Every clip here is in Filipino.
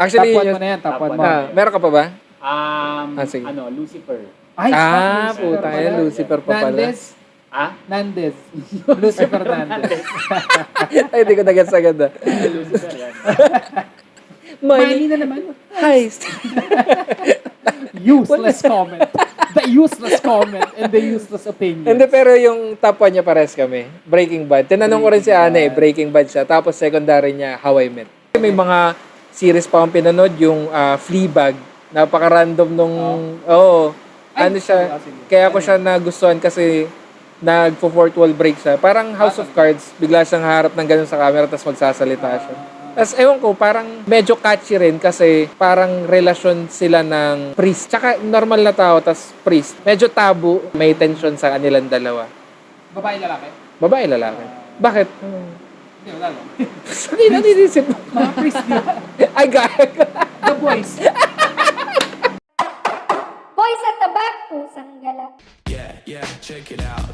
Actually, Top 1 mo yun, na yan, top 1 mo. meron ka pa ba? Um, sige. Lucifer. Ay, Puta pala. yan, Lucifer pa pala. Nandez. Ah? Nandez. Lucifer Nandez. Ay, hindi ko nagets agad ah. Lucifer yan. Money na naman. Heist. Useless comment. The useless comment and the useless opinion. Hindi, pero yung top 1 niya pares kami. Breaking Bad. Tinanong ko rin si Ana Breaking Bad siya. Tapos secondary niya, How I Met. May mga series pa akong pinanood, yung Fleabag. Napaka-random nung... ano siya, kaya ko siya nagustuhan kasi nagpo-fourth wall break siya. Parang House of Cards, bigla siyang harap ng ganun sa camera tapos magsasalita siya. Tapos ewan ko, parang medyo catchy rin kasi parang relasyon sila ng priest. Tsaka normal na tao, tapos priest. Medyo tabu, may tension sa kanilang dalawa. Babae lalaki? Babae, lalaki. Bakit? Hindi, wala lang. Sabi na nilisip mo. Mga priest din. Ay, gag. The boys. Boys at the back, pusang gala. Yeah, check it out.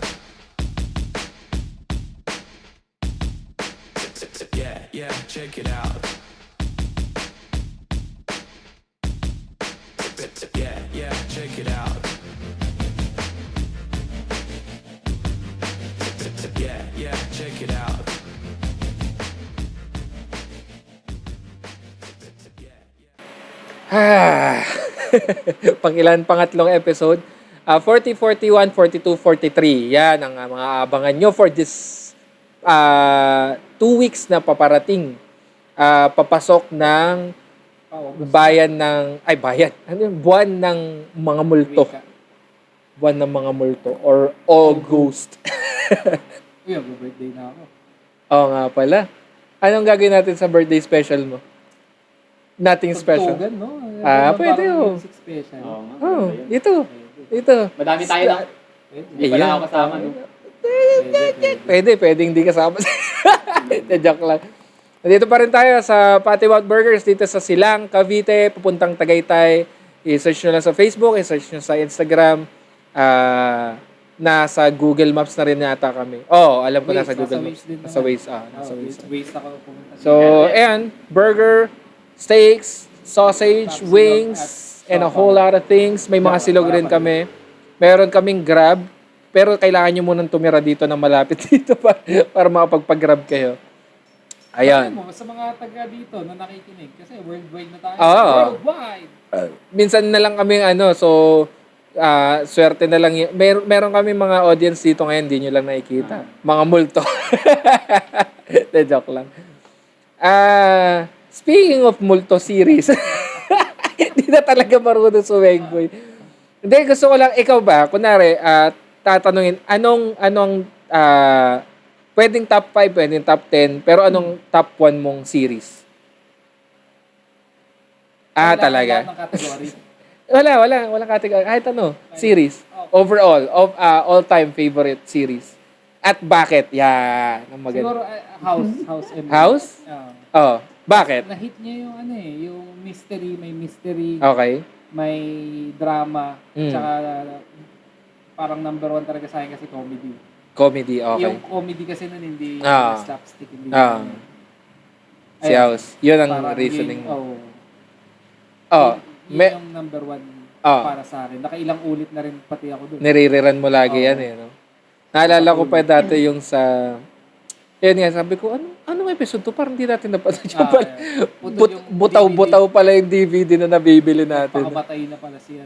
Yeah, check it out. Yeah, check it out. Yeah, check it out. Pangatlong episode. 40, 41, 42, 43. Yan ang mga abangan nyo for this 2 weeks na paparating. Papasok ng bayan ng... Ay, bayan. Ano yung buwan ng mga multo. Buwan ng mga multo. Or August. Uy, mag-birthday na ako. Oo nga pala. Anong gagawin natin sa birthday special mo? Nothing special. Tugtugan, no? Pwede oh. Music special. Oo nga. Oh, Yun. ito. Madami tayo na. Hindi pala ako kasama. No? Pwede hindi kasama. Joke lang. Dito pa rin tayo sa Patiwat Burgers dito sa Silang, Cavite, papuntang Tagaytay. I-search nyo lang sa Facebook, i-search nyo sa Instagram. Nasa Google Maps na rin yata kami. Alam ko nasa Google Maps. Nasa Waze. Nasa Waze. Waze ako pumunta. So, ayan, burger, steaks, sausage, wings, and a whole lot of things. May mga silog rin kami. Meron kaming Grab, pero kailangan nyo munang tumira dito na malapit dito para makapagpag-grab kayo. Ayan. Sa mga taga dito na nakikinig, kasi worldwide na tayo. Worldwide! Minsan na lang kami swerte na lang. Meron kami mga audience dito ngayon, hindi nyo lang nakikita. Mga multo. Joke lang. Speaking of multo series, hindi na talaga marunong sa Wegboy. Hindi, gusto ko lang, ikaw ba, kunwari, tatanungin, anong pwedeng top 5, pwedeng top 10, pero anong top 1 mong series? Talaga? Wala ng category. Walang category. Kahit series. Overall, all-time favorite series. At bakit? Yan. Ang maganda. Siguro, House. House? Bakit? Na-hit niya yung yung mystery, may mystery, Okay. may drama, Mm. tsaka parang number 1 talaga sa akin kasi comedy. Comedy, okay. Yung comedy kasi nun hindi slapstick, hindi. Si House. Yun ang parang reasoning mo. Yun yung number 1 para sa akin. Nakailang ulit na rin pati ako doon. Niririran mo lagi yan no? Naalala ko pa dati yung sa... Yun nga, sabi ko, anong episode to? Parang hindi natin napanood yung pala. Butaw-butaw pala yung DVD na nabibili natin. Pakamatay na pala si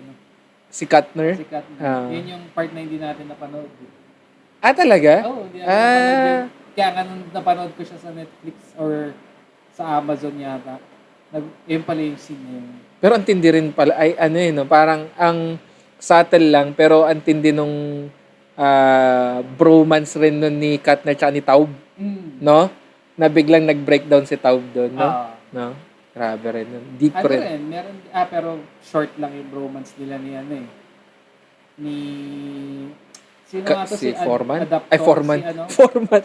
Si Katner? Si Katner. Yun yung part na hindi natin napanood. Talaga? Oo, hindi natin napanood yun. Kaya nga nung napanood ko siya sa Netflix or sa Amazon yata, yun pala yung scene na yun. Pero ang tindi rin pala, ay parang ang subtle lang, pero ang tindi nung bromance rin nun ni Katner tsaka ni Taub. No? Na biglang nag-breakdown si Taub doon, no? No? Grabe rin. Deep rin. Meron, pero short lang yung bromance nila ni ni sino nga to si Foreman? Adaptor, Ay, Foreman. Si Foreman.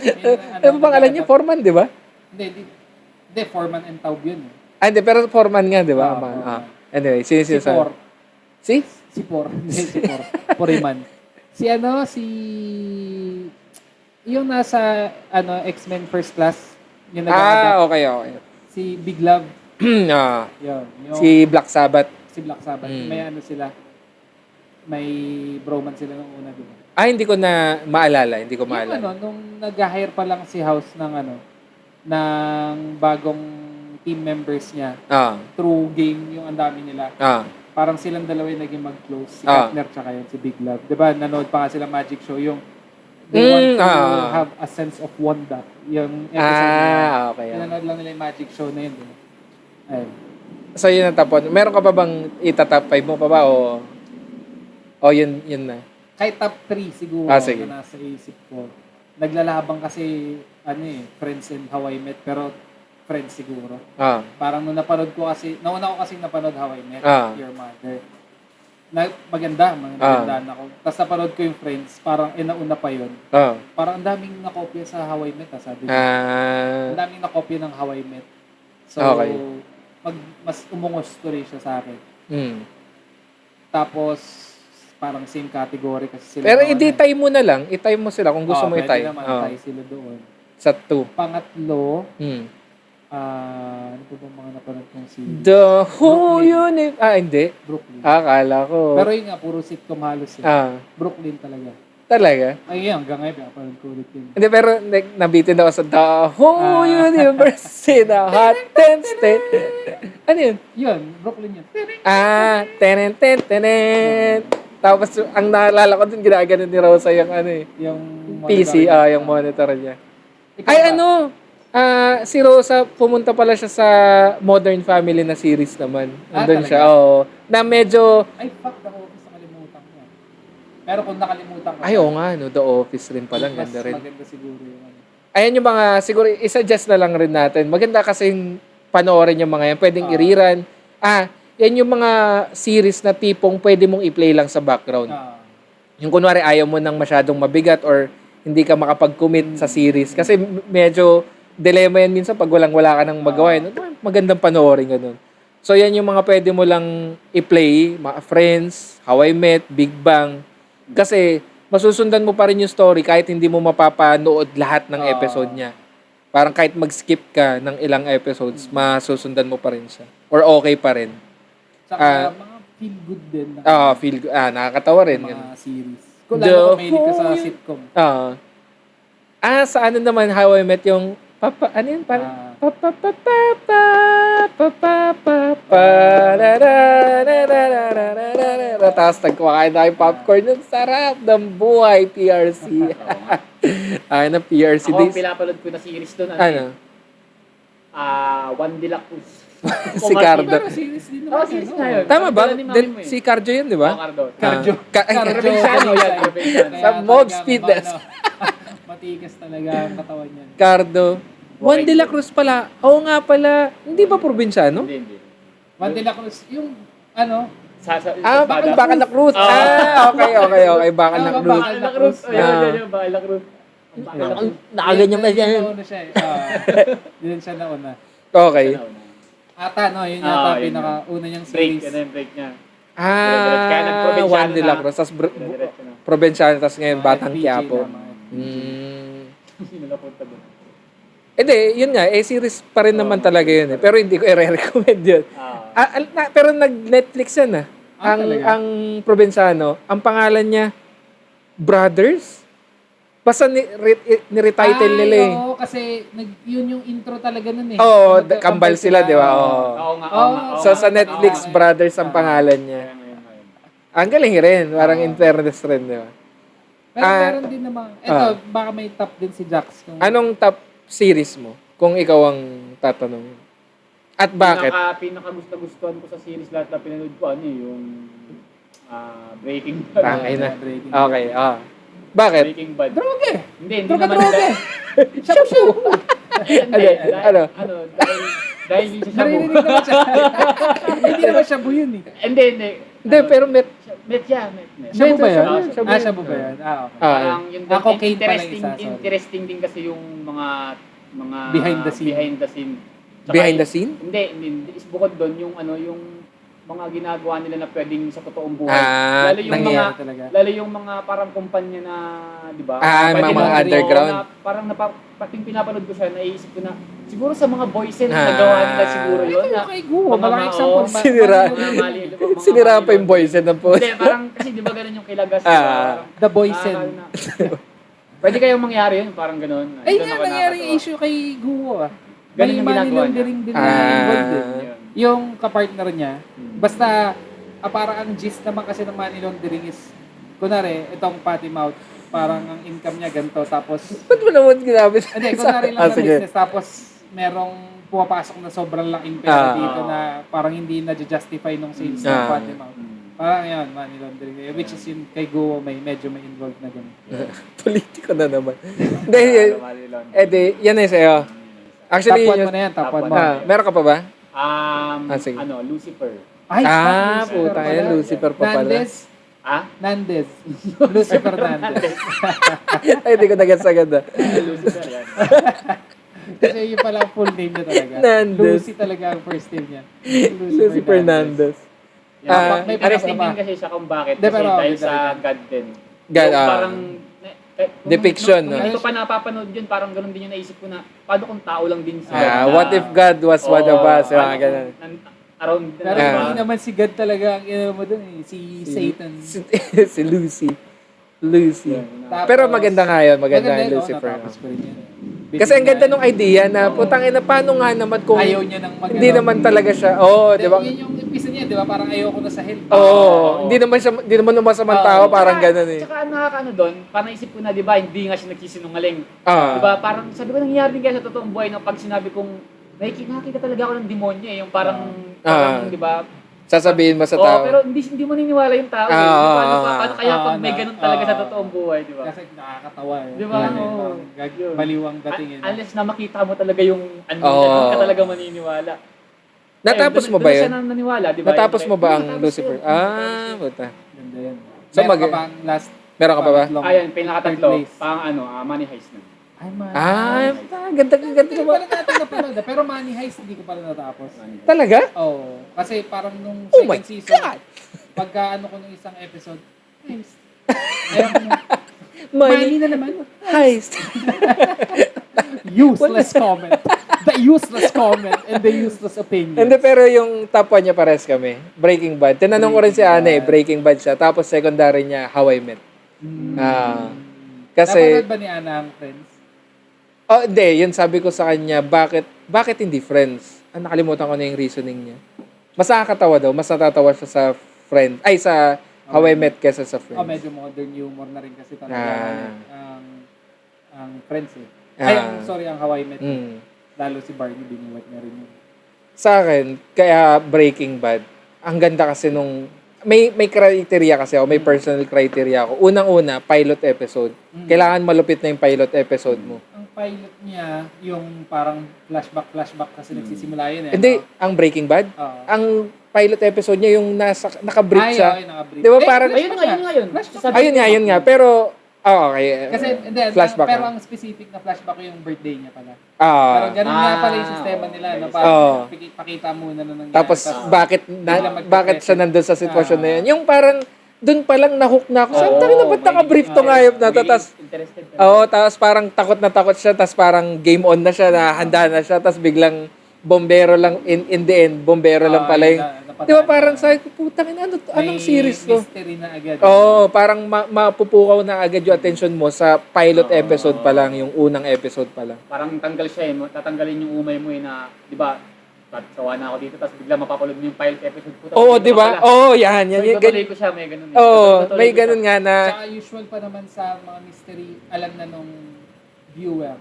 Ano pangalan niya? Foreman, di ba? Hindi, Foreman and Taub yun. Hindi, pero Foreman nga, di ba? Anyway, Si Por. Si? Si Por. Hindi, si Por. Foreman. Si yung nasa X-Men First Class, yung okay. si Big Love. Yung si Black Sabbath. Black Sabbath. Mm. May ano sila, may bromance sila nung una, di ba? Hindi ko na maalala. Hindi ko Yung ano, maalala. nung nag-hire pa lang si House ng ano, ng bagong team members niya, Ah, through game yung ang dami nila. ah, Parang silang dalawa yung naging mag-close. Si Ah. Katner tsaka yun, si Big Love. Di ba, nanood pa nga sila Magic Show, yung they want to have a sense of wonder. Yung episode na yun. okay. Pinanood lang nila yung Magic Show na yun. Di ba? Ayun. So, yun ang tapon. Meron ka pa bang itatap 5 mo pa ba? O yun na. Kahit top 3 siguro Sige. na nasa isip ko. Naglalabang kasi, Friends and How I Met, pero Friends siguro. Parang nung napanood ko kasi, nauna ko kasi napanood How I Met Your Mother. Maganda ako. Tapos napanood ko yung Friends, parang nauna pa yun. Parang ang daming nakopya sa How I Met, sabi ko. Ang daming nakopya ng How I Met. So, Okay. mas umungos tuloy siya sa akin. Mm. Tapos, parang same category kasi sila. Pero mga i-tie mo na lang. I-tie mo sila kung gusto mo i-tie. Pwede naman, tie sila doon. Sa 2. Pangatlo, Mm. ano po bang mga napanood kong series? The whole universe. Hindi. Brooklyn. Akala ko. Pero yun nga, puro sitcom halos yun. Brooklyn talaga. Talaga? Ay, yun, hanggang ngayon, pinapanood ko ulit yun. Hindi, pero nabitin ako sa The whole universe in a hot tent state. Ano yun? Yun, Brooklyn yun. Tenen. Tapos, ang naalala ko dun, ginaganon ni Rosa yung Yung PC, monitor. yung monitor niya. Ikaw Ay, ba? si Rosa, pumunta pala siya sa Modern Family na series naman. Andun talaga? siya, oo. Na medyo, Ay, fuck, The Office, nakalimutan ko. Pero kung nakalimutan ko, oo nga, no, The Office rin pala, mas ganda rin. maganda siguro yung ano. Ayan yung mga, siguro, isa-adjust na lang rin natin. Maganda kasing panoorin yung mga yan. Pwedeng iriran. Yan yung mga series na tipong pwede mong i-play lang sa background. Yung kunwari, ayaw mo nang masyadong mabigat or hindi ka makapag-commit sa series. Kasi medyo dilemma yan minsan pag wala ka nang magawa. Magandang panoorin ganun. So, yan yung mga pwede mo lang i-play. Mga Friends, How I Met, Big Bang. Kasi, masusundan mo pa rin yung story kahit hindi mo mapapanood lahat ng episode niya. Parang kahit mag-skip ka ng ilang episodes, masusundan mo pa rin siya. Or okay pa rin. Saka mga feel good din na Feel good. Nakakatawa rin. mga Ganun. series. Kung lalo kung mahilig ka sa sitcom. Sa ano naman, How I Met yung ano yun? Parang tapos nagkumakain na yung popcorn. Yung sarap ng buhay, PRC. Ng PRC Ako, days. pinapanood ko na series doon. Ano? One de la Cruz. Si Cardo. Pero series din naman. Series ano? na yun. Tama ba? Dala ni mami mo eh. Si Cardio yun, di ba? Cardo. Cardio. Provinciano yan, provinciano. Sa Mob's Fitness. Matigas talaga ang katawan niyan. Cardo. Juan de la Cruz pala. Oo nga pala. Hindi ba probinsyano? Hindi. Juan de la Cruz, yung ano, Baka na Cruz. Okay. Baka na Cruz. Bakal na Cruz. Ayun, Bakal na Cruz. Nakaganyan ba siya? Nauna siya eh. Yun siya nauna. Okay. Ata, no? Yun yata yun pinaka-una niyang Break, series. ano yung break niya. Kaya nag-probinsyano Juan de la na. Cruz. Tapos Diretso na. probinsyano. Tapos ngayon, Batang FPJ Quiapo. na, mga FPJ. Sino na punta doon? Hindi, yun nga. Series pa rin naman talaga yun. Pero hindi ko i-recommend yun. Pero nag-Netflix yan talaga? Ang probinsyano, ang pangalan niya, Brothers? Basta ni-retitle nila eh. Oo, kasi yun yung intro talaga nun eh. Oo, Magkakambal kambal sila, di ba? Oo. Oo nga. So sa Netflix, Brothers ang pangalan niya. Ang galing rin. Parang in fairness rin, di ba? Pero meron din naman. Ito, baka may top din si Jax. Anong top series mo? Kung ikaw ang tatanungin. At bakit? Pinaka-gusto-gustuhan ko sa series lahat na pinanood ko, yung Breaking Bad. Tangay na. Okay, Bakit? Breaking Bad. Droge! Hindi Droge! naman. Shabu-shabu! Dahil yung sa shabu. Narinig naman siya. Hindi naman shabu yun eh. Hindi. Hindi, pero met. Met siya. Shabu ba yan? Shabu. Shabu ba yan? Okay. Parang yun din, cocaine pala yung isa, sorry. interesting din kasi yung mga Behind the scene. Tsaka Behind the scene? Hindi. Is bukod doon yung yung mga ginagawa nila na pwedeng sa totoong buhay. Lalo yung nangyayari talaga. Lalo yung mga parang kumpanya na, di ba? Mga Pwede mga na- underground. Na, parang pating pinapanood ko siya, naiisip ko na, Siguro sa mga boysen na nagawa nila siguro yun. Ito Na, yung kay Guo, mga malang mao, example. Sinira. Sinira pa yung boysen ng post. Hindi, parang kasi di ba ganun yung kilagas. Ah. Parang, The Boysen. Pwede kayong mangyari yun, parang ganun. Ay Doon nga, ako nangyari yung nakakatawa. issue kay Guo ah. Ganun May yung money ginagawa laundering din na Ah. involved din. Yun. Yung kapartner niya, basta parang ang gist naman kasi ng money laundering is, kunwari, itong potty mouth, parang ang income niya ganito, tapos, Ba't mo naman ginamit? hindi, kunwari lang na sige. business, tapos merong pumapasok na sobrang laking pera Ah. dito na parang hindi na-justify nung sales ng Ah. potty mouth. Parang yan, money laundering. Which is yun, kay Guo, medyo may involved na ganun. Politiko na naman. Hindi, di, yan eh sa'yo. Actually, Top 1 yun mo na yan, top 1 mo. meron ka pa ba? Sige. Lucifer. Ay, fuck, puta pala. yan, Lucifer pa pala. Nandez. Ah? Nandez. Lucifer Nandez. Ay, hindi ko nagets agad ah. Lucifer yan. Kasi yun pala ang full name niya talaga. Nandez. Lucy talaga ang first name niya. Lucy Fernandez. Yeah, may interesting pinaka- din kasi siya kung bakit. Hindi, Kasi pero dahil okay sa talaga. God din. God, Yung parang Depiction, nung no? hindi ko pa napapanood yun, parang ganun din yung naisip ko na, paano kung tao lang din siya? What if God was one of us? paano Mga kung ganun. Around Pero Ah. hindi naman si God talaga ang ino mo dun eh. Si Satan. Si Lucy. Lucy. Tapos- Pero maganda nga yun. Maganda Maganda yung yun, Lucifer. natapos ko rin yan. Kasi ang ganda nung idea na, putang ina, paano nga naman kung Ayaw niya ng mag- hindi naman talaga siya, di ba? Yun yung umpisa niya, di ba? Parang ayoko na sa hell. Hindi naman masamang tao, parang ganun eh. Tsaka nakakaano doon, parang naisip ko na, di ba, hindi nga siya nagsisinungaling. Ah. Di ba, parang sabi ko nangyayari din kaya sa totoong buhay na pag sinabi kong, nakikita talaga ako ng demonyo eh, yung parang di ba, Sasabihin mo sa Oo, tao. pero hindi mo naniniwala yung tao. Paano kaya pag may ganun talaga sa totoong buhay, di ba? Kasi nakakatawa eh. Di ba? Ano, Oo. parang baliwang dating eh. Unless na makita mo talaga yung ano Oo. niya, doon ka talaga maniniwala. Natapos Ayun, mo ba doon yun? siya naniniwala, di ba? Natapos mo ba ang Natapos Lucifer? ko yun. Puta. Ganda yan. So, Meron ka bang last? Meron ka pa ba? Ayan, pinakatatlo, Third place. Money Heist na. Ay, man. Ganda Hindi ko naman. pala natin napanood. Pero Money Heist, hindi ko pala natapos. Talaga? Oo. Kasi parang nung Oh my second season, God! pagka ano ko nung isang episode, heist. Ayaw ko na. Money Money na naman. heist. Useless comment. The useless comment and the useless opinion. Hindi, pero yung top 1 niya pares kami. Breaking Bad. Tinanong ko rin si Ana eh, Breaking Bad siya. Tapos secondary niya, How I Met. Kasi, Napanood ba ni Ana ang Friends? hindi, yun sabi ko sa kanya, bakit hindi friends? Nakalimutan ko na yung reasoning niya. Mas nakakatawa daw, mas natatawa siya sa sa How I Met kesa sa Friends. Medyo modern humor na rin kasi talaga ang Friends eh. Sorry, ang How I Met. Mm. Lalo si Barney, biniwat niya rin yun. Sa akin, kaya Breaking Bad, ang ganda kasi nung, may criteria kasi ako, may personal criteria ako. Unang-una, pilot episode. Kailangan malupit na yung pilot episode mo. Ang pilot niya, yung parang flashback kasi nagsisimula yun eh. Hindi, ang Breaking Bad, Oo. ang pilot episode niya yung naka-brief siya. naka-brief. Di ba parang, Ayun nga yun. ayun nga. Pero, okay. Kasi, hindi, flashback pero na. ang specific na flashback ko yung birthday niya pala. Ah. Pero ganun nga pala yung sistema nila. Na okay. parang pakita muna na nangyari. Tapos, bakit siya nandun sa sitwasyon na yan? Yung parang, dun pa lang nahook na ako. Saan tayo na ba't naka-brief tong hayop na to? Tapos, interested. tapos parang takot na takot siya. Tapos parang game on na siya, na handa na siya. Tapos biglang, bombero lang, in the end, bombero lang pala yung, di ba parang sabi ko, putang ina, anong series to? Mystery na agad. Oo, parang mapupukaw na agad yung attention mo sa pilot episode pa lang, yung unang episode pa lang. Parang tanggal siya eh. Tatanggalin yung umay mo eh na, di ba, sawa na ako dito, tapos bigla mapapalood mo yung pilot episode. Puta, Oo, di ba? Oo, yan. Tutuloy ko siya, may ganun eh. Oo, Tutuloy may ko siya. ganun nga na, Tsaka usual pa naman sa mga mystery, alam na nung viewer.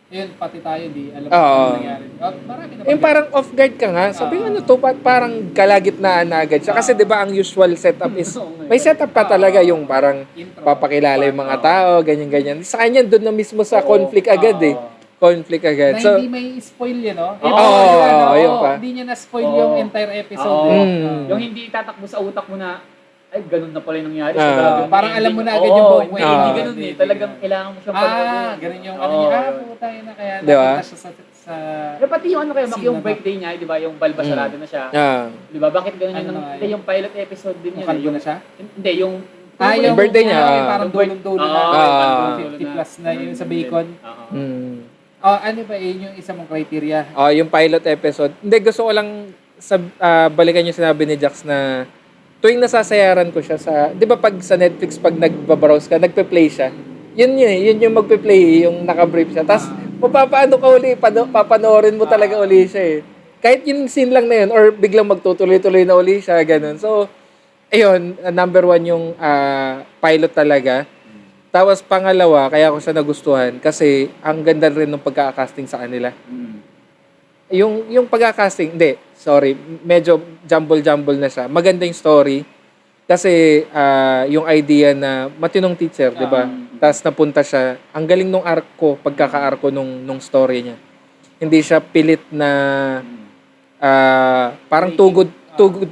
Yun, pati tayo di alam kung nangyari. Marami na yung parang off guard ka nga, sabi ano to, parang kalagitnaan na agad siya. Kasi di ba ang usual setup is, may setup pa talaga yung parang intro. papakilala yung mga tao, ganyan-ganyan. Sa kanya, doon na mismo sa conflict agad eh. Conflict agad. Na So, hindi may spoil yun, no? yun pa. Hindi niya na-spoil yung entire episode. Oo. eh. Yung hindi tatakbo sa utak mo na, ay, ganun na pala yung nangyari. Parang alam mo na agad yung buong Hindi, kwento. hindi ganun eh. Talagang kailangan mo siyang panoodin. Ganun yung ano niya. Puta yun na kaya Di ba? napunta siya sa Pero pati yung ano kayo, Scene yung na birthday niya, di ba, yung balbasarado na siya. Di ba, bakit ganun Ano yun? na nga Hindi, yun? yung pilot episode din Yung yun. kalbo na siya? Hindi, yung... Yung birthday niya. Parang dulong-dulo na. Oo, 50 plus na yun sa bacon. Oo. Ano ba yun yung isa mong criteria? Yung pilot episode. Hindi, gusto ko lang balikan yung sinabi ni Jax na tuwing nasasayaran ko siya sa, di ba pag sa Netflix, pag nagbabrowse ka, nagpe-play siya. Yun yung magpe-play, yung naka-brief siya. Tapos, mapapaano ka uli, papanoorin mo talaga uli siya eh. Kahit yung scene lang na yun, or biglang magtutuloy-tuloy na uli siya, ganun. So, ayun, number 1 yung pilot talaga. Tapos pangalawa, kaya ko siya nagustuhan kasi ang ganda rin ng pagka-casting sa kanila. Yung pagka-casting, medyo jumble-jumble na siya. Maganda yung story kasi yung idea na matinong teacher, 'di ba? Tapos napunta siya, ang galing nung pagkaka-arko nung story niya. Hindi siya pilit na parang too good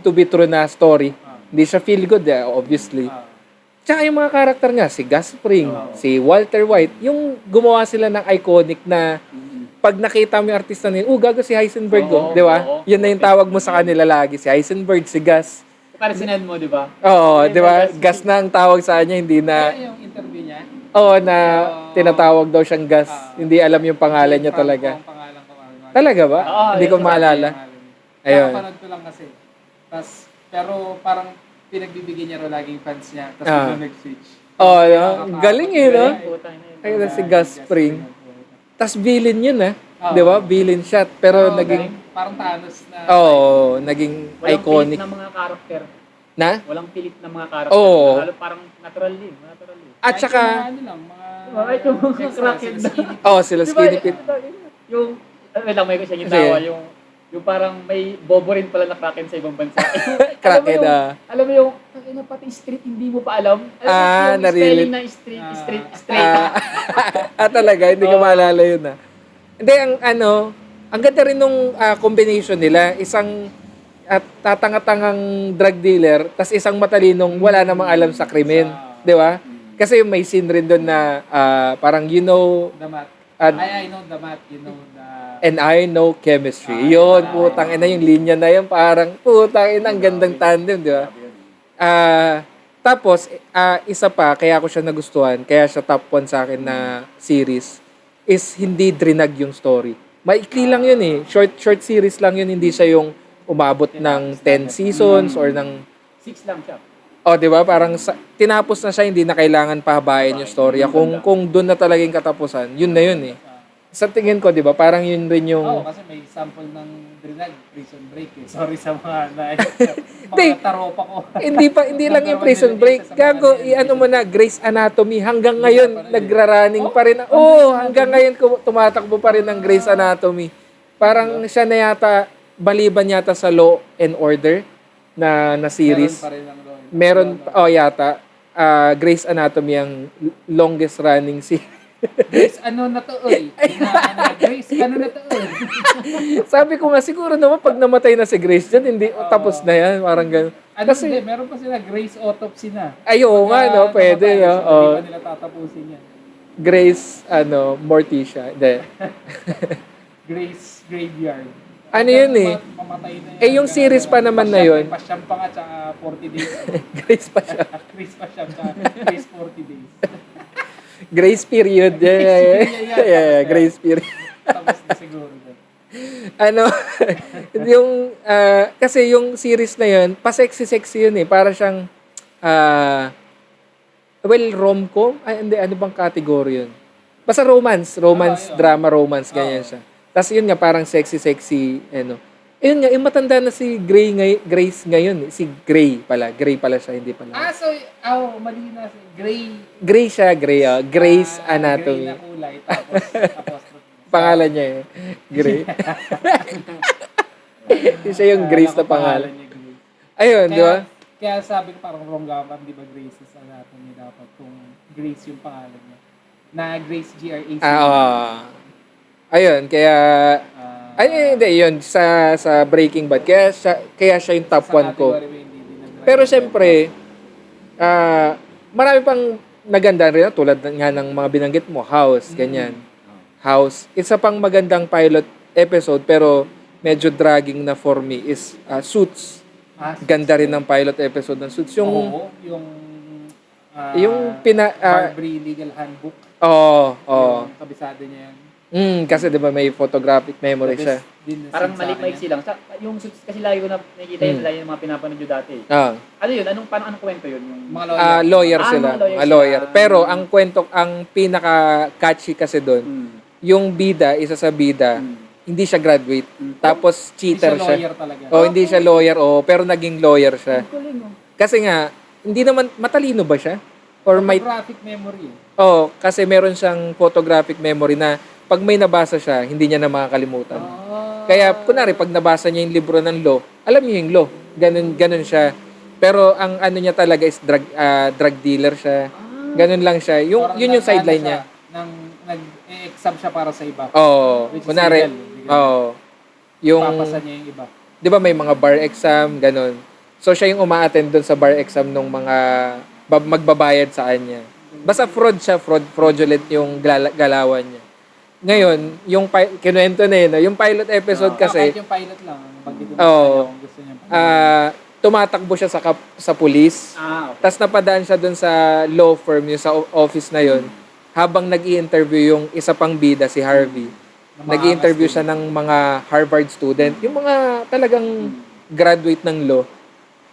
to be true na story. Hindi siya feel good, obviously. Tsaka yung mga karakter niya, si Gus Fring, si Walter White, yung gumawa sila ng iconic na pag nakita mo yung artista nila, gago si Heisenberg, di ba? Yun na yung tawag mo sa kanila lagi, si Heisenberg, si Gus. Para sinend mo, di ba? Oo, di ba? Gus na ang tawag sa kanya, hindi na... Kaya yung interview niya? Oo, na tinatawag daw siyang Gus. Hindi alam yung pangalan niya talaga. Ang pangalan ko. Talaga ba? Hindi ko maalala. Ayun. Napanood ko lang kasi. Pero parang pinagbibigyan niya raw laging fans niya. Tapos nag-switch. Galing eh, no? Ayun si Gus Fring. Tapos villain yun, di ba? Villain shot. Pero naging... Parang Thanos na... naging Walang iconic. pilit ng mga karakter. Na? Walang pilit ng mga karakter. Oo. Parang natural din. At saka... Kahit yung mga crackhead na. Sila Skinny Pete. Yung... Wait lang, may ko siya yung tawa. Yung parang may bobo rin pala na kraken sa ibang bansa. Kraken, Alam mo yung, pati street, hindi mo pa alam. Alam mo yung spelling na street. Talaga, hindi ko maalala yun Hindi, ang ganda rin nung combination nila. Isang tatanga-tangang drug dealer, tas isang matalinong wala namang alam sa krimen. Di ba? Kasi may scene rin doon na parang The math. I know the math, you know the... And I know chemistry. Yun, putang ina yung linya na yun. Parang, putang ina, ang gandang tandem, di ba? Tapos, isa pa, kaya ko siya nagustuhan, kaya siya top 1 sa akin na series, is hindi drinag yung story. Maikli lang yun eh. Short series lang yun, hindi siya yung umabot ng 10 seasons or ng... 6 lang siya. Di ba? Parang tinapos na siya, hindi na kailangan pahabayan yung storya. Kung doon na talaga yung katapusan, yun na yun eh. Sa tingin ko, di ba? Parang yun rin yung... kasi may sample ng Drinag, Prison Break eh. Sorry sa mga taropa ko. hindi lang yung Prison Break. Gago, mo na, Grey's Anatomy. Hanggang ngayon, nagra-running pa rin. Hanggang ngayon, tumatakbo pa rin ang Grey's Anatomy. Parang siya na yata, baliban yata sa Law and Order na series. Meron pa rin ang Law and Order. Meron, yata. Grey's Anatomy ang longest running series. Grace, ano na to, oy? Grace, ano na to, oy? Sabi ko nga, siguro naman pag namatay na si Grace dyan, hindi, tapos na yan. Parang gano'n. Kasi, meron pa sila Grace autopsy na. Nga, no? Pwede, no? Hindi pa nila tatapusin yan. Grace, Morticia. Hindi. Grace Graveyard. Ano yun eh? Mamatay na yan. Yung series pa naman na yun. Pasyam pa nga, tsaka 40 days. Grace pa siya. Grace Pasyam, tsaka Grace 40 days. Grace period. Yeah. Grace period. Tapos na siguro. Kasi yung series na yun, pa-sexy-sexy yun eh. Para siyang, rom-com? Hindi, ano bang category yun? Basta romance, drama, romance, ganyan siya. Tapos yun nga, parang sexy-sexy, Ayun nga, yung matanda na si Grace ngayon. Si Gray pala. Gray pala siya, hindi pala. Mali na. Gray. Gray siya, Gray. Grace Anatomy. Gray na kulay. Tapos pangalan niya eh. Gray. Siya yung Grace na pangalan. Ayun, di ba? Kaya sabi ko parang wrong gapan, di ba Grace's Anatomy dapat kung Grace yung pangalan niya. Na Grace Grace. Ayun, kaya... hindi, yun, sa Breaking Bad. Kaya siya yung top 1 ko. Pero syempre, marami pang naganda rin, tulad nga ng mga binanggit mo, House, ganyan. House. Isa pang magandang pilot episode, pero medyo dragging na for me is Suits. Ganda rin ng pilot episode ng Suits. Yung Barbary Legal Handbook. Oo. Yung kabisado niya yan. Kasi 'di ba may photographic memory siya. Parang maiksi lang. Yung suits kasi lagi ko na nakikita yun, lagi yung mga pinapanood nyo dati. Ano yun? Anong kwento yun? Yung mga lawyer. Lawyer sila. Mga Lawyer. sila. Pero ang kwento, ang pinaka-catchy kasi doon, yung bida, isa sa bida, hindi siya graduate. Tapos cheater Hindi siya siya. lawyer talaga. Hindi siya lawyer, pero naging lawyer siya. Galing, oh. Kasi nga, hindi naman, matalino ba siya? Or may, Photographic memory. kasi meron siyang photographic memory na pag may nabasa siya, hindi niya na makakalimutan. Kaya, kunwari, pag nabasa niya yung libro ng law, alam niyo yung law. Ganun siya. Pero ang ano niya talaga is drug dealer siya. Ganun lang siya. Yun yung sideline niya. Nag-exam siya para sa iba. Which is Kunwari, illegal. yung, Papasa niya yung iba. di ba may mga bar exam, ganun. So, siya yung uma-attend dun sa bar exam nung mga magbabayad sa kanya. Basta fraud siya, fraudulent yung galawan niya. Ngayon, yung kinuwento na yun, yung pilot episode kasi, Kahit yung pilot lang, bagay din kung gusto niya. tumatakbo siya sa police. Okay. Tapos napadaan siya dun sa law firm, yung sa office na yun, habang nag-i-interview yung isa pang bida, si Harvey. Nag-i-interview siya ng mga Harvard student, yung mga talagang graduate ng law.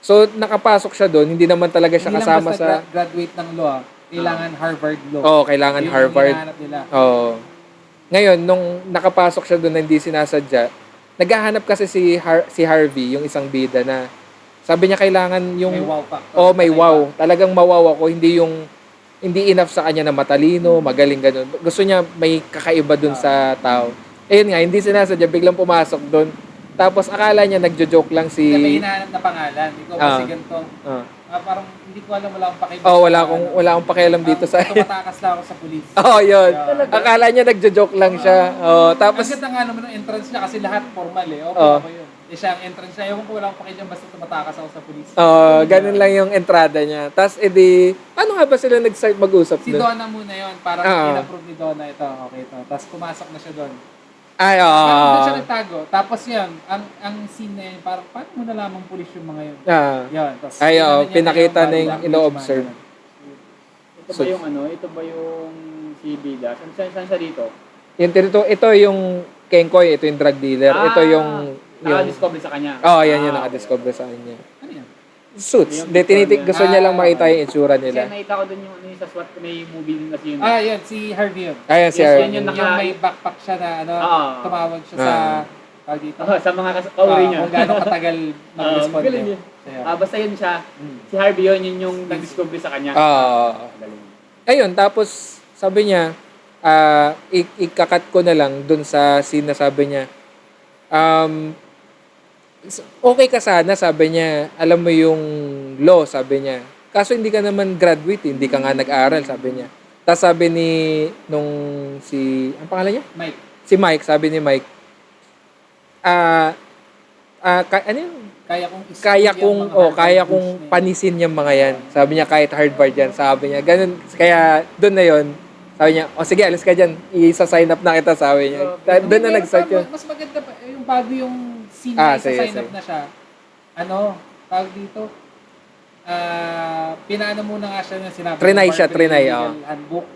So, nakapasok siya doon, hindi naman talaga siya Hindi kasama lang basta graduate ng law, kailangan Harvard law. kailangan Yun yung Harvard. hinahanap nila. Ngayon, nung nakapasok siya doon na hindi sinasadya, naghahanap kasi si Harvey, yung isang bida na sabi niya kailangan yung... May wow factor. may wow. Talagang mawaw ako. Hindi enough sa kanya na matalino, magaling ganun. Gusto niya may kakaiba doon sa tao. Ayun nga, hindi sinasadya, biglang pumasok doon. Tapos akala niya nagjo-joke lang si... May hinahanap na pangalan. Ikaw kasi ganito. Parang hindi ko alam, wala akong pakialam. Wala akong pakialam dito sa... Tumatakas lang ako sa police. Yun. Akala niya nagjo-joke lang siya. Tapos... Ang ganda nga naman ng entrance niya kasi lahat formal eh. Ako yun. Siya ang entrance niya. Ewan ko wala akong pakialam basta tumatakas ako sa police. Ganun lang yung entrada niya. Tapos paano nga ba sila nag-start mag-usap Si doon? Donna muna yun. Parang in-approve ni Donna ito. Okay ito. Tapos pumasok na siya doon. Parang doon siya nagtago. Tapos yan, ang scene na yun, parang paano mo nalaman pulis yung mga yun? Yan. Tapos, pinakita na yung ino-observe. Ito ba yung si Bida? Saan siya dito? Ito yung Kenkoy, ito yung drug dealer. Ito yung... Naka-discover sa kanya. Yan yung naka-discover sa kanya. Ano yan? Suits. Gusto niya lang makita yung itsura Kasi nila. nakita ko dun yung sa SWAT, may movie din kasi yun. Yan. Si Harvey yun. Ayan si Yes, Harvey. yun yung Yung may backpack siya na tumawag siya sa... Tawag dito. Sa mga kauri niya. Kung gaano katagal mag-respond. Galing yun. Basta yun siya. Si Harvey yun yung nag-discover sa kanya. Ayun, tapos sabi niya, ikakat ko na lang dun sa scene na sabi niya, okay ka sana, sabi niya, alam mo yung law, sabi niya. Kaso hindi ka naman graduate, hindi ka nga nag-aral, sabi niya. Tapos sabi ang pangalan niya? Mike. Si Mike, sabi ni Mike, ano yun? Kaya kong panisin yung mga yan. Sabi niya, kahit Harvard yan, sabi niya. Ganun, kaya doon na yun, sabi niya, sige, alis ka dyan, isa-sign up na kita, sabi niya. Doon na nag-start yun. Mas maganda pa, yung bago yung scene na isa-sign up na siya, tawag dito, pinano muna nga siya na sinabi. Trinay siya. Handbook.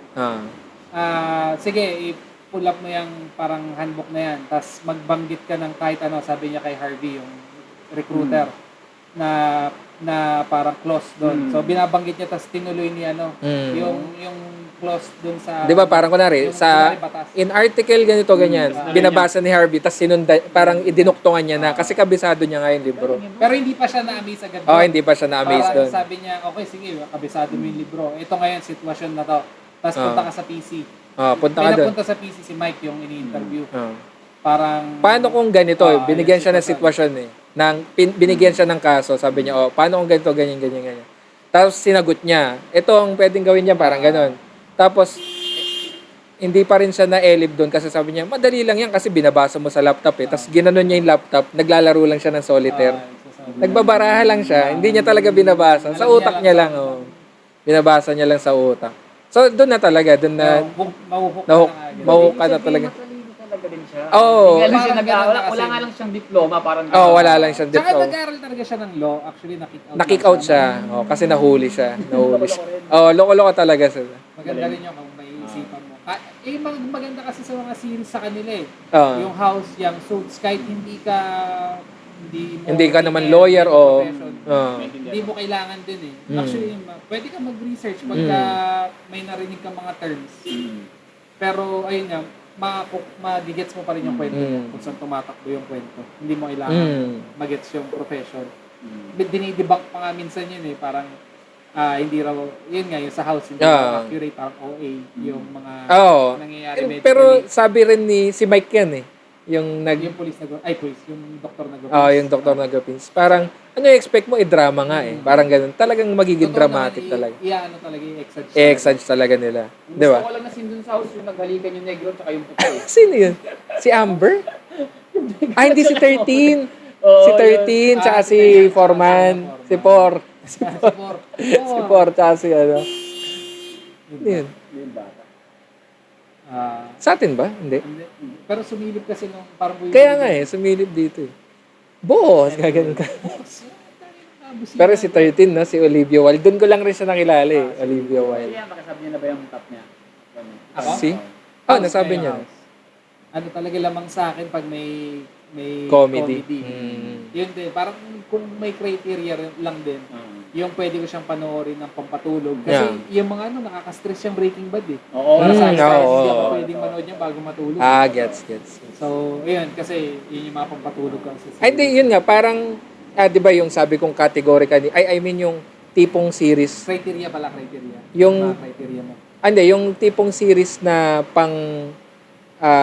Sige, i-pull up mo yung parang handbook na yan, tapos magbanggit ka ng kahit ano, sabi niya kay Harvey, yung recruiter, na parang clause doon. So, binabanggit niya, tapos tinuloy niya, yung clause doon sa... Di ba, parang kunwari, in article ganito, ganyan, binabasa ni Harvey, tapos parang idinuktungan niya na, kasi kabisado niya nga yung libro. Pero hindi pa siya na-amaze agad. Hindi pa siya na-amaze doon. Sabi niya, okay, sige, kabisado mo yung libro. Ito ngayon, sitwasyon na to. Tapos punta ka sa PC. Punta ka doon. Punta sa PC si Mike, yung ini-interview. Parang... Paano kung ganito, binigyan siya ng sitwasyon binigyan siya ng kaso, sabi niya, paano kung ganito, ganyan. Tapos sinagot niya, ito ang pwedeng gawin niya, parang ganon. Tapos, hindi pa rin siya na-elib doon kasi sabi niya, madali lang yan kasi binabasa mo sa laptop eh. Tapos ginanon niya yung laptop, naglalaro lang siya ng solitaire. Nagbabaraha lang siya, hindi niya talaga binabasa. Sa utak niya lang, binabasa niya lang sa utak. So, doon na talaga, doon na, mahuhuk ka na talaga. Talaga din siya. Wala nga lang siyang diploma, parang... wala lang siyang Tsaka diploma. nag-aaral talaga siya ng law. Actually, Na-kick out siya. Kasi nahuli siya. Loko-loko talaga sila. Maganda rin yun kung may isipan mo. Maganda kasi sa mga series sa kanila eh. Ah. Yung House, yung Suits, kahit hindi Hindi ka naman lawyer o... ah. hindi mo kailangan din eh. Mm. Actually, pwede ka mag-research pagka may narinig ka mga terms. Pero, ayun nga, magigets mo pa rin yung kwento niya kung saan tumatakbo yung kwento. Hindi mo kailangan magets yung profession. Dinidebunk pa nga minsan yun eh, parang hindi raw, yun nga, yung sa House, hindi raw accurate, parang OA, yung mga nangyayari medically. Pero sabi rin ni si Mike yan eh. Yung yung police yung doktor na yung doktor na Gopins. Parang, ano yung expect mo? Drama nga eh. Parang ganun. Talagang magiging dramatic talaga. Ano talaga, i-exage. I-exage talaga nila. Di ba? Gusto ko lang na scene dun sa house, yung naghalikan yung negro tsaka yung puti. Sino yun? Si Amber? Hindi si 13. Si 13, tsaka si Foreman. Si Por. Si Por, tsaka si ano. Yun. Sa atin ba? Hindi. Pero sumilip kasi nung parang Kaya nga eh, sumilip dito eh. Boss, gaganon ka. Pero si 13 na, si Olivia Wilde. Doon ko lang rin siya nakilala eh, Olivia Wilde. Kaya makasabi niya na ba yung top niya? Ako? Si? Nasabi niya. Ano talaga lamang sa akin pag may Comedy. Yun din, parang kung may criteria lang din, yung pwede ko siyang panoorin ng pampatulog. Kasi yung mga nakaka-stress yung Breaking Bad eh. Oo. Para sa akin, oo. hindi ako pwedeng manood niya bago matulog. Gets. So, yun, kasi yun yung mga pampatulog ko. Ay, di, yun nga, parang, di ba yung sabi kong categorically, I mean yung tipong series. Criteria pala, criteria. Yung, mga criteria mo. hindi, yung tipong series na pang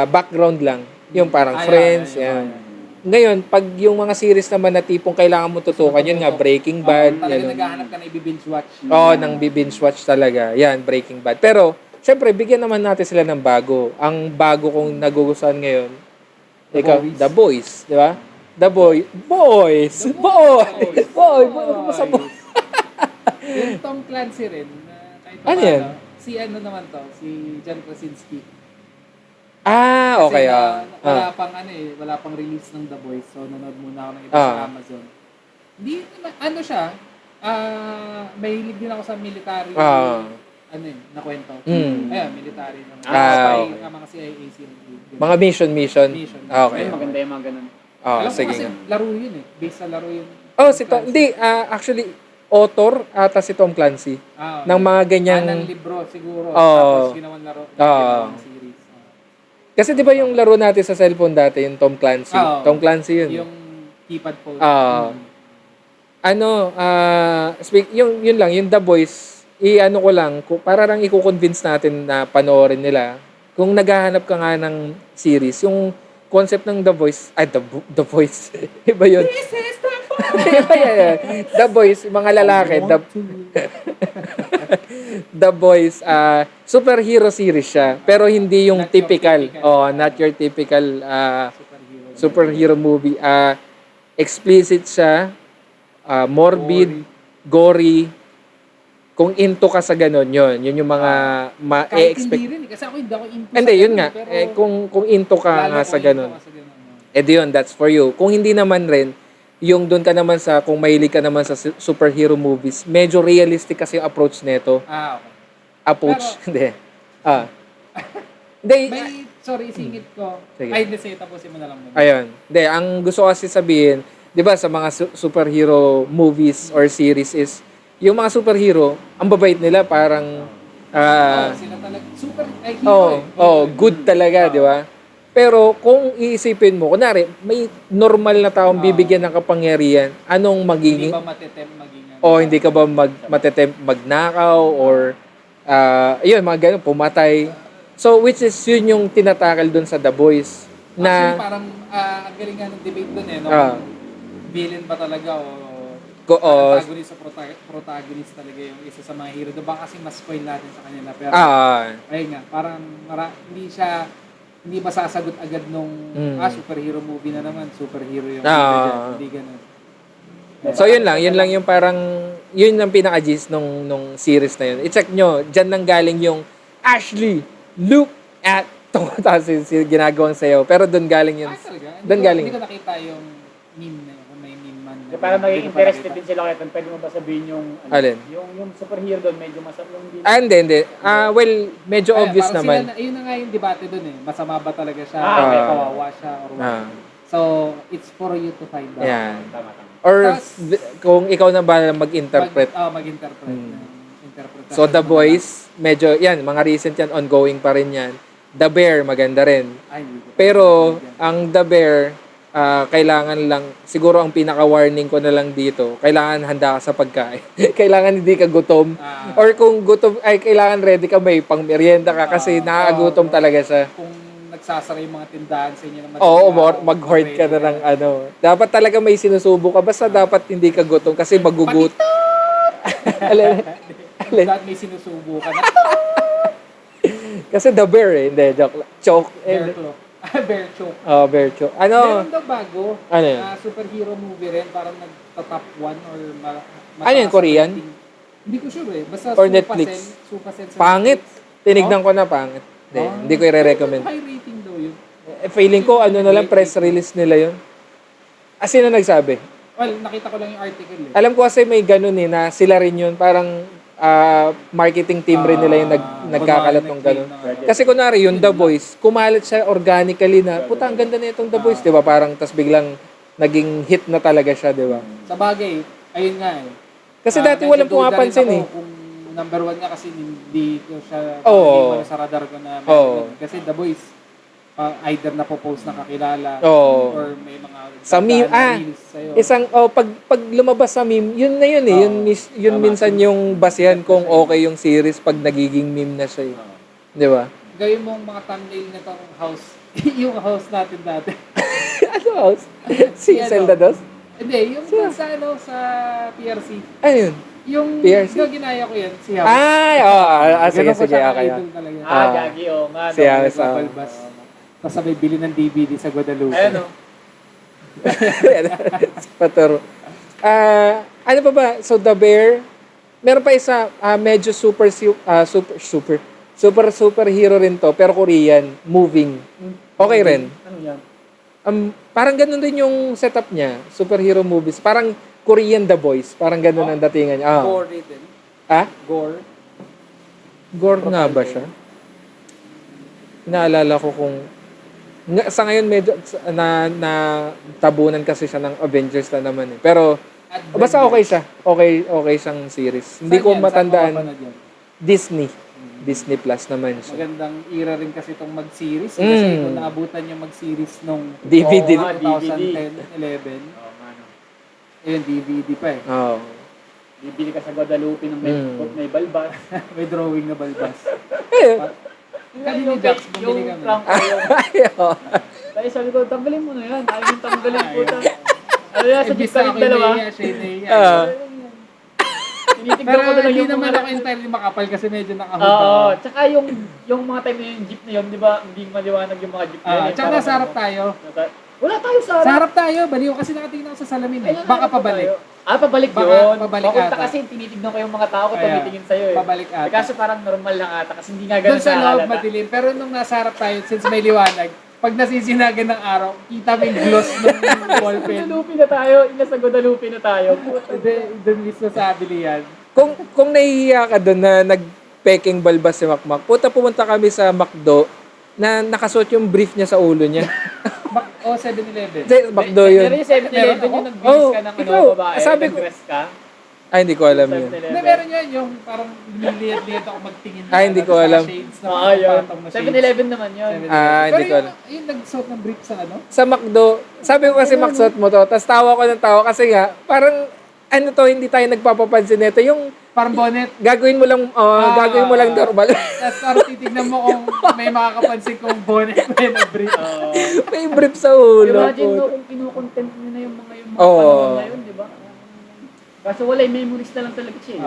background lang. Yung parang Friends, yan. Ngayon, pag yung mga series naman na tipong kailangan mo tutukan, yun nga, Breaking Bad. Talaga naghahanap ka na i-binge watch. Nang binge watch talaga. Yan, Breaking Bad. Pero, syempre, bigyan naman natin sila ng bago. Ang bago kong nagugustuhan ngayon, The Boys, di ba? Boys. Sa boys. Yung Tom Clancy rin. Ano yan? Si ano naman to, si John Krasinski. Okay. Wala pang release ng The Boys. So, nanood muna ako ng iba sa Amazon. Hindi, ano siya, mahilig din ako sa military, na kwento. Ayan, military naman. Mga CIA, mga mission. Okay. Maganda yung mga ganun. Alam ko sige kasi nga. laro yun eh. Based sa laro yun. Si Tom, hindi, actually, author ata si Tom Clancy. Ng mga ganyang... ng libro siguro. Tapos ginawan laro. Ginawang series. Kasi di ba yung laro natin sa cellphone dati, yung Tom Clancy? Tom Clancy yun. Yung keypad phone. Yun lang, yung The Boys, ko lang, para lang i-convince natin na panoorin nila. Kung naghahanap ka nga ng series, yung concept ng The Voice, The Voice, iba yun. This is the voice! The Boys, mga lalaki, The Boys, superhero series siya, pero hindi yung typical. Not your typical superhero movie. Explicit siya, morbid, gory. Kung into ka sa ganun, yun yung mga ma-expect. Kahit hindi rin, kasi ako hindi ako into Hindi, sa yun ganun, nga. pero Kung into ka nga sa ganun. Yun, that's for you. Kung hindi naman rin, yung doon ka naman kung mahilig ka naman sa superhero movies, medyo realistic kasi yung approach nito. Okay. Approach, hindi. Sorry, singit ko. Sige. Ay, sige, tapusin mo na lang muna. Ayun. Hindi, ang gusto kasi sabihin, di ba sa mga superhero movies or series is, yung mga superhero, ang babait nila parang... sila talaga, super hero good talaga, di ba? Pero kung iisipin mo, kunwari, may normal na taong bibigyan ng kapangyarihan, anong magiging... Hindi ba matetempt maging... hindi ka ba matetempt magnakaw or... mga ganun, pumatay. So, which is yun yung tinatakal dun sa The Boys. Actually, parang ang galing nga ng debate dun no? Villain ba talaga o antagonist o protagonist talaga yung isa sa mga hero. Diba kasi mas spoil natin sa kanila. Pero, ayun nga, parang hindi masasagot agad nung superhero movie na naman. Superhero yung hindi ganun. So, yun lang yung parang, yun ang pinaka-gist nung series na yun. I-check nyo, dyan nang galing yung Ashley, look at tapos ginagawang sayo. Pero doon galing yun. Talaga? Doon galing. Hindi ko nakita yung meme na yun, kung may meme man na Para maging Hindi ko pa interested nakita. din sila kaya pwede mo ba sabihin yung Alin? yung superhero doon medyo yung Hindi. Well, medyo Ay, obvious parang naman. Yun na nga yung debate dun eh. Masama ba talaga siya? Okay. Kawawa siya? Or what? Ah. So, it's for you to find out. Yan. tama. Or Tas- kung ikaw na ba mag-interpret. Mag-interpret. Interpretation So, The mo Boys, medyo, yan, mga recent yan, ongoing pa rin yan. The Bear, maganda rin. naman. Ay, hindi ko- Pero, ang The Bear, kailangan lang, siguro ang pinaka-warning ko na lang dito, kailangan handa ka sa pagkain. Kailangan hindi ka gutom. Ah. Or kung gutom, ay kailangan ready ka, may pang merienda ka kasi nakakagutom talaga siya. Kung nagsasara yung mga tindahan sa inyo na Oo, mag-hoard ka na ng ano. Dapat talaga may sinusubo ka. Basta dapat hindi ka gutom kasi magugut. Alin? Dapat may sinusubo ka na. Kasi The Bear eh. Hindi, joke lang. Choke. Bear claw. Bear choke. Oh, Bear choke. Ano? Meron daw bago. Ano yun? Superhero movie rin. Parang nagta-top 1 or Ano yun, Korean? Hindi ko sure eh. Basta Or Netflix? Supasen sa Pangit. Netflix. Tinignan ko na pangit. Hindi ko i-recommend. High rating daw yun. Feeling ko, ano na lang, press release nila yun. Sino nagsabi? Well, nakita ko lang yung article eh. Alam ko kasi may ganun eh, na sila rin yun. Parang marketing team rin nila yung nagkakalat ng ganun. Kasi kunwari yung The Boys, kumalat siya organically na, puta, ang ganda na itong The Boys, di ba? Parang, tas biglang naging hit na talaga siya, di ba? Sa bagay, ayun nga eh. Kasi dati walang medyo duda pumapansin rin eh. ako Kung number 1 nga kasi hindi ko siya Oo. hindi mo sa radar ko na Oo. meron. Kasi The Boys, either na-post na kakilala Oo. or may mga Sa meme, reels sa'yo. pag lumabas sa meme, yun na yun eh. Yun minsan yung basihan kung okay yung series pag nagiging meme na siya eh. Di ba? Gawin mong mga thumbnail nitong house. Yung house natin dati. Ano house? Si Ano? Zelda Dos? Hindi, yung sa sa PRC. Ano yun? Yung PRC? ginaya ko yan, si House. Ay, sige, Ganun ko sige, siya okay. ka-idol talaga. Gagi nga. Si Alice, Balbas. Tapos sabay bili ng DVD sa Guadalupe. Ayun Paturo. Ano pa ba? So, The Bear, meron pa isa, medyo superhero rin to, pero Korean, moving. Okay rin. Ano yan? Parang ganun din yung setup niya, superhero movies. Parang Korean The Boys, parang ganun ang datingan niya. Gore din. Gore. Gore nga ba siya? Naalala ko kung sa ngayon medyo na tabunan kasi siya ng Avengers na naman eh. Pero basta okay siya. Okay siyang series. Hindi ko matandaan. Disney. Disney Plus naman siya. Magandang era rin kasi itong mag-series. Mm. Kasi kung naabutan yung mag-series nung DVD. 2010-11, ayun, DVD pa eh. Oo. Bibili ka sa Guadalupe ng may balbas. May drawing na balbas. Eh, Kami ni Jax, bumili kami. ayaw. Kaya sabi ko, tanggalin mo na yan. Ayaw yung tanggalin po. Ano yan, sa jeep kami dalawa. Tinitignan Pero ko na lang hindi yung naman mga... ako entirely makapal kasi medyo nakahood Oo, ako. tsaka yung mga time na yung jeep na yun, di ba, hindi maliwanag yung mga jeep na yun. Tsaka nasa harap tayo. Wala tayo sa harap. Sa harap tayo, baliw kasi nakatingin ako sa salamin eh. Baka pabalik. Pabalik Baka yun. pabalik Papunta ata. kasi tinitignan ko yung mga tao ko, Kaya, tumitingin sa'yo eh. Pabalik ata. Kaso parang normal lang ata kasi hindi nga ganun Doon sa loob halata. madilim. Pero nung nasa harap tayo, since may liwanag, pag nasisinagan ng araw, kita mo yung gloss ng ballpen. Guadalupe na tayo, nasa Guadalupe na tayo. Doon mismo sa Abilian. Kung nahihiya ka doon na nag-peking balbas si Makmak, pumunta kami sa McDo na nakasuot yung brief niya sa ulo niya. 7-Eleven. McDo yun. Pero yung 7-Eleven yung nagbilis ka ng ikaw, babae, sabi ko- nag-dress ka. Ay, hindi ko alam yun. Hindi, meron yun yung parang liliyad-liyad ako magtingin. Hindi ko sa alam. shades na Oo, yun. patong na shades. 7-Eleven naman yun. 7-Eleven. Hindi ko Pero alam. yung nagsuot ng brief sa ano? Sa McDo, sabi ko kasi McSuot mo to, tapos tawa ko ng tawa kasi nga, parang, ano to, hindi tayo nagpapapansin nito. Yung Parang bonnet. gagawin mo lang, gagawin mo lang normal. Tapos parang titignan mo kung may makakapansin kung bonnet mo yun na brief. May brief sa ulo. Imagine po. mo kung kinukontent nyo na yung mga Oo. panahon na yun, di ba? Kaso wala, memories na lang talaga siya eh.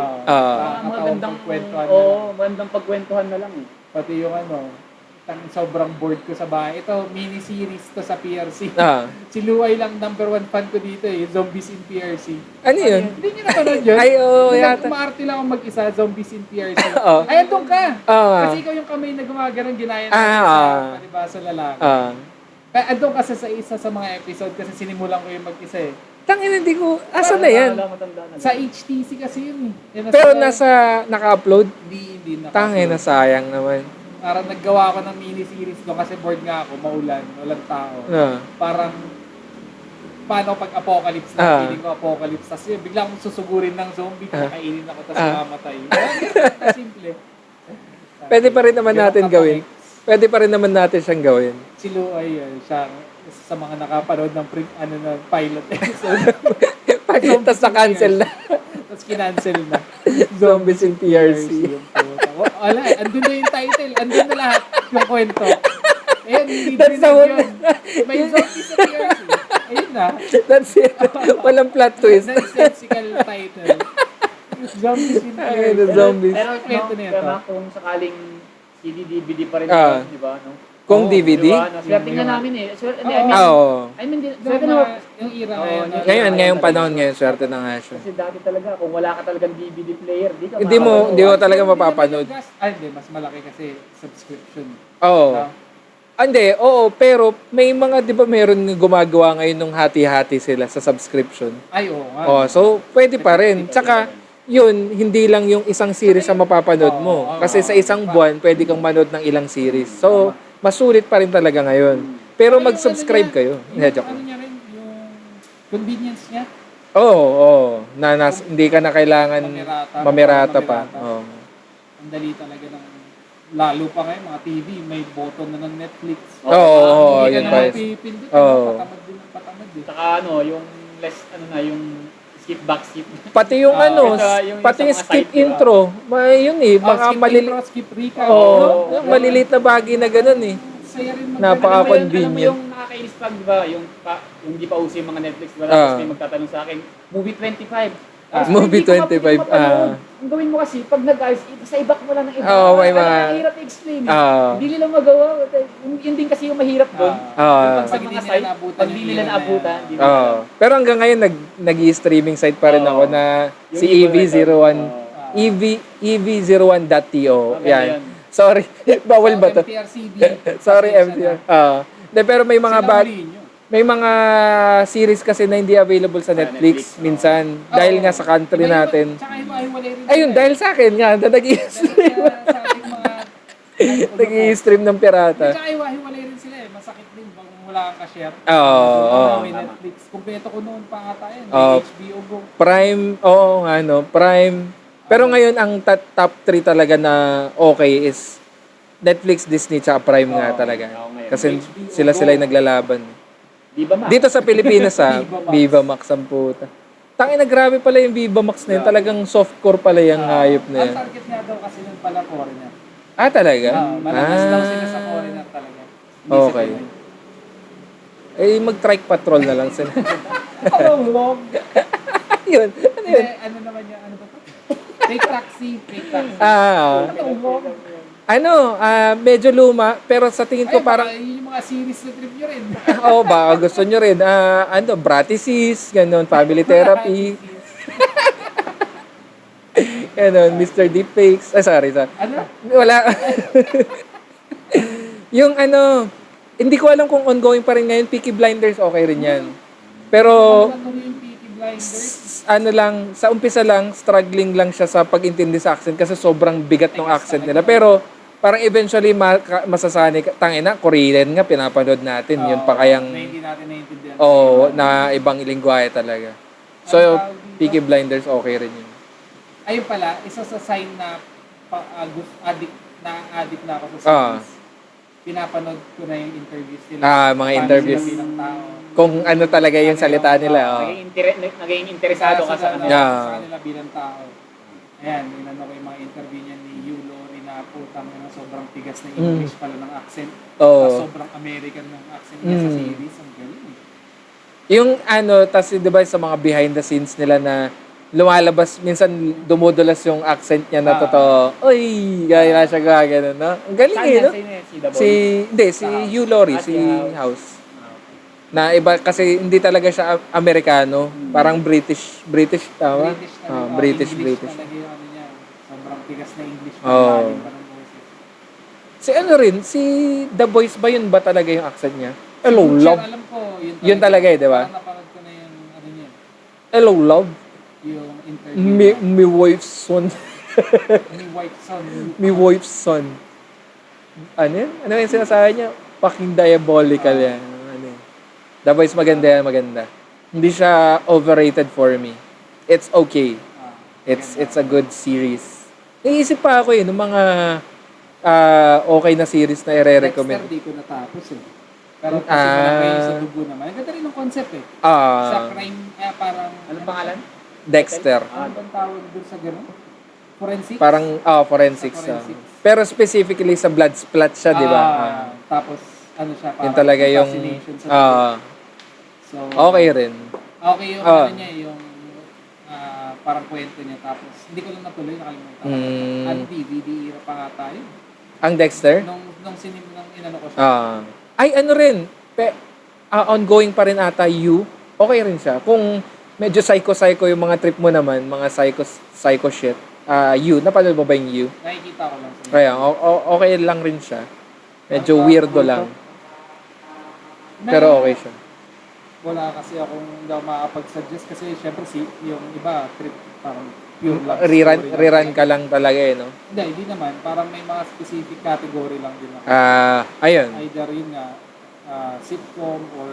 Magandang kwentuhan na Oo, lang. magandang pagkwentuhan na lang eh. Pati yung sobrang bored ko sa bahay. Ito, mini-series to sa PRC. Si Luay lang number 1 fan ko dito eh, Zombies in PRC. Ano yun? Hindi nyo napanood yun? Ay, oo, yata. Umaarte lang ako mag-isa, Zombies in PRC. Oo. Ay, andun ka! Kasi Ah. ikaw yung kamay na gumagano'n, ginaya Ah, natin sa ah. palibasa lalaki. Ah. Kaya andun kasi sa isa sa mga episode kasi sinimulan ko yung mag-isa eh. Tangin, hindi ko, asan na yan? Matanda na. Sa HTC kasi yun eh. Yan Pero naka-upload? Hindi na. Tangin na, sayang naman. Parang naggawa ako ng mini-series doon kasi bored nga ako, maulan, walang tao. Parang, paano pag apocalypse na, feeling ko apocalypse, tapos yun, bigla akong susugurin ng zombie, kakainin ako, tapos mamatay. Simple. Pwede pa rin naman natin gawin. Pwede pa rin naman natin siyang gawin. Si Lou ay siya sa mga nakapanood ng pilot episode. Tapos na-cancel na. Tapos kinancel na. Zombies in TRC. Wala, andun na yung title, andun na lahat yung kwento. Ayun, hindi That's din the one. yun. May zombies sa TRC. Ayun na. That's it. Walang plot twist. Nonsensical title. Zombies in Ay, TRC. the zombies. Pero, Kwento na ito. pero kung sakaling CD, DVD pa rin Ah. di ba? No? Kung DVD? Diba? Swerte nga namin eh. Swerte, Oo. I mean, Yung swerte na. yung era Oo, ngayon. yung- Ngayong panahon ngayon, swerte na nga siya. Kasi dati talaga, kung wala ka talagang DVD player, Hindi mo talaga mapapanood. Hindi, mas malaki kasi subscription. Oo. Hindi, oo, pero may mga, di ba meron gumagawa ngayon nung hati-hati sila sa subscription. Ay, oo nga. Oh, so pwede pa rin. Tsaka, yun, hindi lang yung isang series ang mapapanood mo. Kasi sa isang buwan, pwede kang manood ng ilang series. So, masulit pa rin talaga ngayon. Pero mag-subscribe kayo. Yung Joke. ano niya rin, yung convenience niya. Oo. Hindi ka na kailangan mamirata pa. Oo. Ang dali talaga ng, lalo pa ngayon, mga TV, may button na ng Netflix. Oo, Hindi ka yun na pa. mapipindot. Oo. Patamad din ang patamad eh. Saka yung less, yung skip back, skip. Pati yung pati sa yung mga skip site, diba? intro. Yun eh, mga skip maliliit. intro, skip recap. Oo, yung maliliit na bagay na ganun eh. Saya rin Napaka-convenient. Alam mo yung nakakainis pag, di ba, yung hindi pa uso yung mga Netflix, di ba? Tapos may magtatanong sa akin, movie 25. Movie 25, Ang gawin mo kasi, pag nag-ayos, sa iba mo lang ng iba. Oo, may mga- Ang hirap i-explain. Oo. Hindi nila magawa. Yun din kasi yung mahirap doon. Oo. Sa mga site, pag hindi nila naabutan. hindi nila- Oo. Pero hanggang ngayon, nag-i-streaming site pa rin Oo. ako na Yung si Eagle EV01. Record. EV01.to. Maganda Yan. yun. Sorry. Bawal ba to? MTRCB. Sorry, MTR. Pero may mga may mga series kasi na hindi available sa Netflix Netflix, minsan dahil nga sa country natin. Tsaka hiwa-hiwalay rin. Ayun, dahil sa akin nga, na nag-i-stream. Sa ating mga... Nag-i-stream ng pirata. Tsaka hiwa-hiwalay rin sila eh. Masakit din pag wala kang ka-share. Oo. May Netflix. Kumpleto ko noon pa ata yun. Oo. May HBO Go. Prime, oo nga no, Prime. Pero ngayon ang top 3 talaga na okay is Netflix, Disney, tsaka Prime nga talaga. Kasi sila yung naglalaban. Viva Max. Dito sa Pilipinas Viva Max. Viva Max ang puta. Tangina, grabe pala yung Viva Max na yun. Talagang softcore pala yung hayop na Ang yan. target nga daw kasi nun pala foreigner. Ah, talaga? Malakas daw sila sa foreigner talaga. Hindi sa Okay. Pinoy. Eh, mag-trike patrol na lang sila. Oh, wrong. Yun. Ano Hindi, yun? ano naman yan? Ano ba ito? Fake taxi. Medyo luma, pero sa tingin ko Ay, parang, yun yung mga series na trip nyo rin. baka gusto nyo rin. Bratisis, ganun, family therapy, ganun, Mr. Deepfakes. Sorry. Ano? Wala. Yung hindi ko alam kung ongoing pa rin ngayon, Peaky Blinders, okay rin yan. Pero, Ano yung Peaky Blinders? sa umpisa lang, struggling lang siya sa pag-intindi sa accent kasi sobrang bigat ng accent nila. Pero, parang eventually masasanay ka. Tangina, Korean nga, pinapanood natin. Yun pa kayang, Na hindi natin naiintindihan. na ibang lingwahe talaga. So, Peaky Blinders, okay rin yun. Ayun pala, isa sa sign na addict na ako sa series. Pinapanood ko na yung interviews nila. Mga Paano interviews. sila bilang tao. Kung ano talaga yung salita nila. Naging interesado ka sa kanila. Yeah. Sa kanila bilang tao. Ayan, inano ko yung mga interview niya ni Hugh Laurie na putang na sobrang tigas na English pala ng accent. Sobrang American ng accent niya sa series. Ang galing eh. Yung tas di ba sa mga behind the scenes nila na lumalabas, minsan dumudulas yung accent niya na totoo. Oy, gaya siya gano'n, no? Ang galing eh, no? Si Hugh Laurie, si House. Na iba, kasi hindi talaga siya Amerikano. Parang British, tama? British talaga. British. Talaga yung ano niya. Sobrang tigas na English. Oh. Malalim pa ng boses. Si The Voice ba yun ba talaga yung accent niya? Hello, Butcher, love. alam ko, Yun talaga eh, di ba? Parang napanood ko na yung ano niya. Hello, love. Yung interview. Me wife's son. May wife son. Me wife's son. Ano yun? Ano yung sinasabi niya? Fucking diabolical yan. Ano yun? The Boys maganda yan, maganda. Hindi siya overrated for me. It's okay. It's a good series. Naisip pa ako nung mga okay na series na Dexter, i-recommend. di ko natapos eh. Pero kasi wala kayo sa dugo naman. Ang ganda rin ng concept eh. Sa crime, parang... Anong pangalan? Dexter. Ano bang tawag doon sa gano'n? Forensics? Parang, forensics. Sa forensics. Pero specifically sa blood splat siya, di ba? Tapos, ano siya, parang Yun talaga yung... fascination sa so, okay rin. okay yung ano niya, yung parang kwento niya. Tapos, hindi ko lang natuloy, nakalimutan. Ano, DVD era pa nga tayo. Ang Dexter? Nung inano ko siya. Ay, ano rin. Ongoing pa rin ata, You. Okay rin siya. Kung medyo psycho-psycho yung mga trip mo naman, mga psycho shit. You. Napanood mo ba yung You? Nakikita ko lang sa Kaya, okay lang rin siya. Medyo weirdo lang. Pero okay siya. Wala kasi akong hindi ako makakapag-suggest kasi syempre yung iba trip parang pure love Rerun ka lang talaga no? Hindi naman. Parang may mga specific category lang din ako. Ayun. Either yun nga, sitcom or...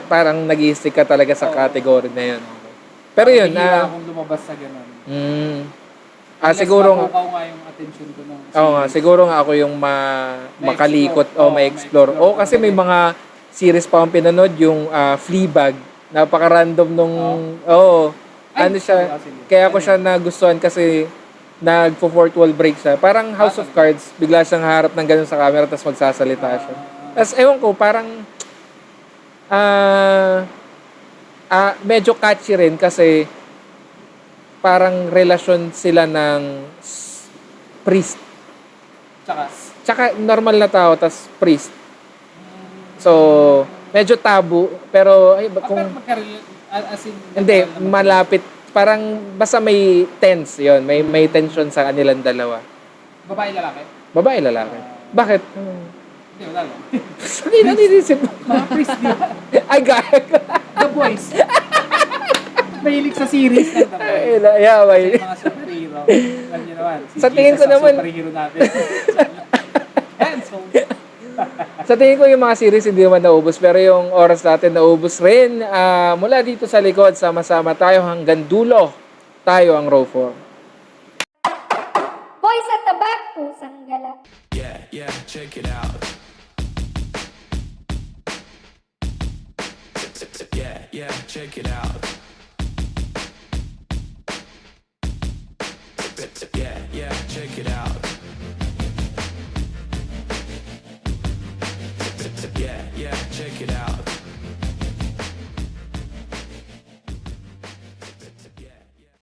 parang nag-i-stick ka talaga sa category na yun. Pero yun, Hihila akong lumabas sa ganun. siguro Unless nga yung attention ko nung Oo nga, siguro nga ako yung makalikot o ma-explore. O kasi may mga series pa akong pinanood, yung Fleabag. Napaka-random nung... ano siya, kaya ko siya nagustuhan kasi nagpo-fourth wall break siya. Parang House of Cards, bigla siyang harap ng ganun sa camera tapos magsasalita siya. Tapos ewan ko, parang medyo catchy rin kasi parang relasyon sila ng priest. Tsaka normal na tao, tas priest. So, medyo tabu, pero Pero as in... hindi, malapit. Parang basta may tense yon, may tension sa kanilang dalawa. Babae lalaki? Babae, lalaki. Bakit? Hindi, wala lang. Hindi, nanisip. Mga priest, di ba? Ay, gag. The Boys. Mahilig sa series ng The Boys. Yeah, may... Kasi mga superhero. Alam niyo naman, si Sa tingin Jesus ko naman- ang superhero natin. Yan, so... Sa tingin ko yung mga series hindi naman naubos, pero yung oras natin naubos rin. Mula dito sa likod, sama-sama tayo hanggang dulo. Tayo ang Row 4. Boys at the back, pusang gala. Yeah, check it out. Yeah, check it out.